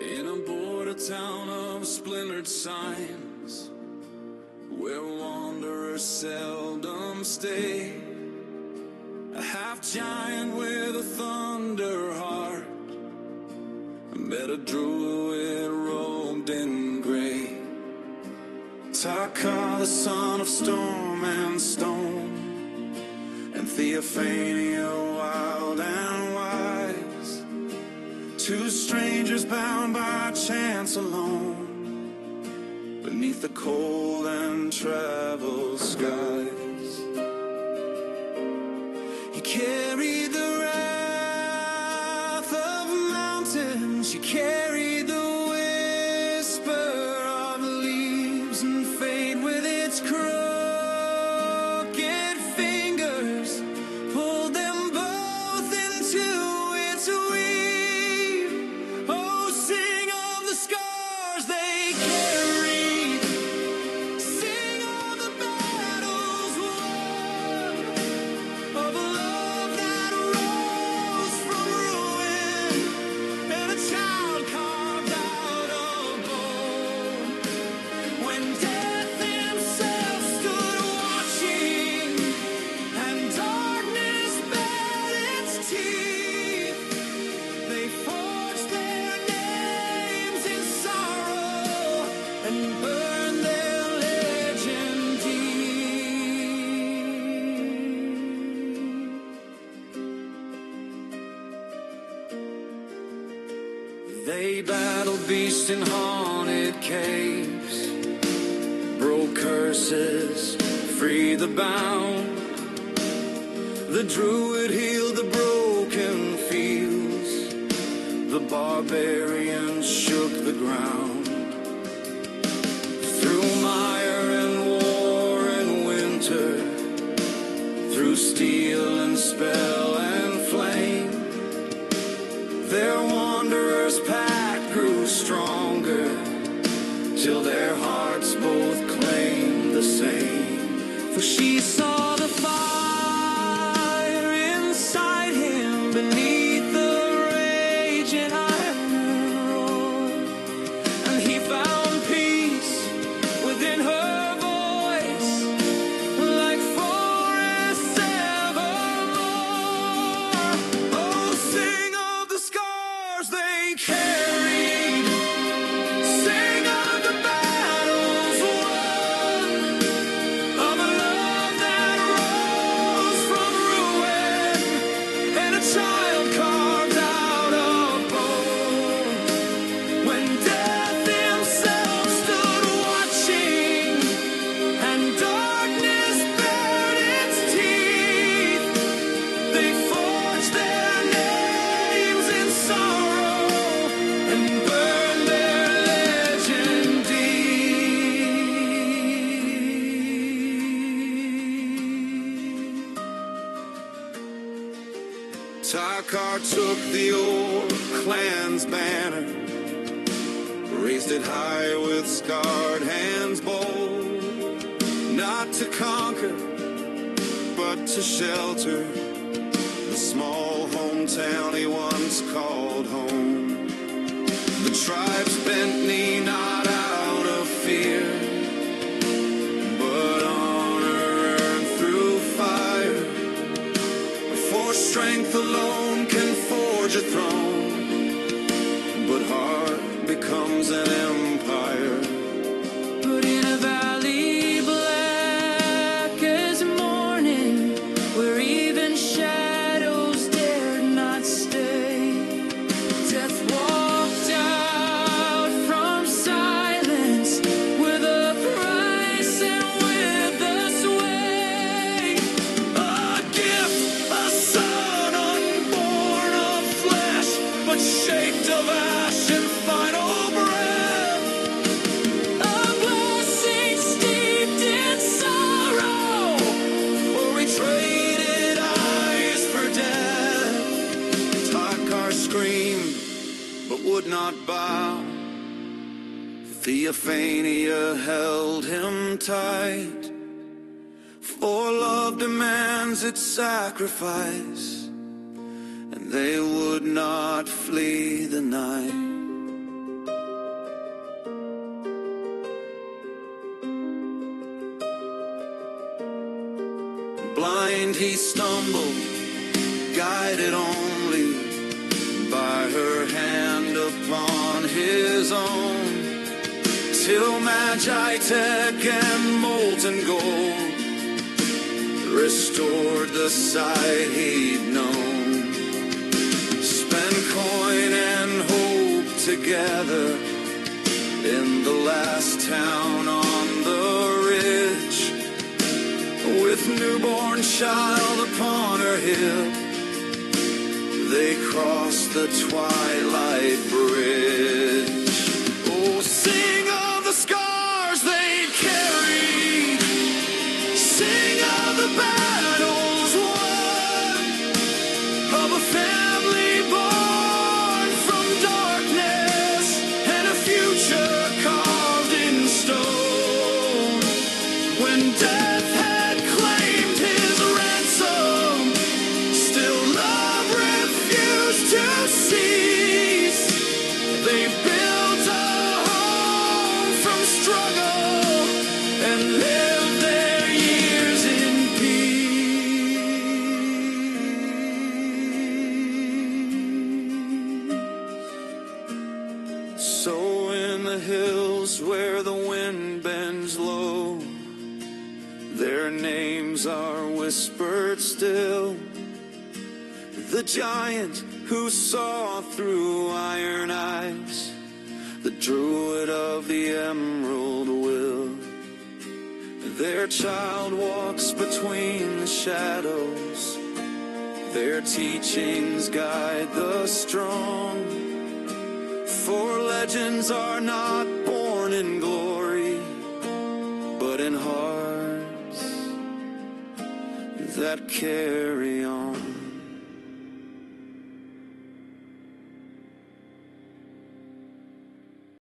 In a border town of splintered signs, where wanderers seldom stay, a half-giant with a thunder heart met a druid robed in grey. Takkar, the son of storm and stone, and Theophania, wild and wise, two strangers bound by chance alone, beneath the cold and travel skies. You carried the wrath of mountains, you carried the whisper of leaves, and fate with its crooked fingers pulled them both into its weave. Oh, sing of the scars they carried, sing of the battles won, of a love that rose from ruin, and a child carved out of bone. When death himself stood watching, and darkness bared its teeth, they forged their names in sorrow and burned their legend deep. They battled beasts in haunted caves, broke curses, freed the bound. The druid healed the broken fields, the barbarian shook the ground. Through mire and war and winter, through steel and spell and flame, their wanderers' pact grew stronger, till their hearts both claimed the same. For she saw the fire inside him beneath the raging iron roar, and he found peace within her voice, like forests evermore. Oh, sing of the scars they carried, sing of the battles won, of a love that rose from ruin, and a child carved out of bone. When death himself stood watching, and darkness bared its teeth, they forged their names in sorrow and burned their legend deep. Takkar took the old clan's banner, raised it high with scarred hands bold, not to conquer, but to shelter the small hometown he once called home. The tribe's bent knee, not out of fear, but honor earned through fire. For strength alone can forge a throne, but heart becomes an empire. But in a valley black as morning, where even shadows dared not stay, death walked out from silence with a price and with a sway. A gift, a son unborn of flesh, but shaped of ash and final breath. A blessing steeped in sorrow, for we traded eyes for death. Takkar screamed, but would not bow. Theophania held him tight, for love demands its sacrifice, and they would not flee the night. mind he stumbled, guided only by her hand upon his own, till Magitech and molten gold restored the sight he'd known. Spend coin and hope together in the last town on the ridge, with newborn child upon her hip, they crossed the twilight bridge. Oh, sing of the scars they carried, sing of the battles won, of a family born from darkness and a future carved in stone. When death had claimed his ransom, still love refused to cease. They built a home from struggle and lived their years in peace. So in the hills where the wind bends low, their names are whispered still. The giant who saw through iron eyes, the druid of the emerald will. Their child walks between the shadows, their teachings guide the strong. For legends are not born in glory, but in hearts that carry on.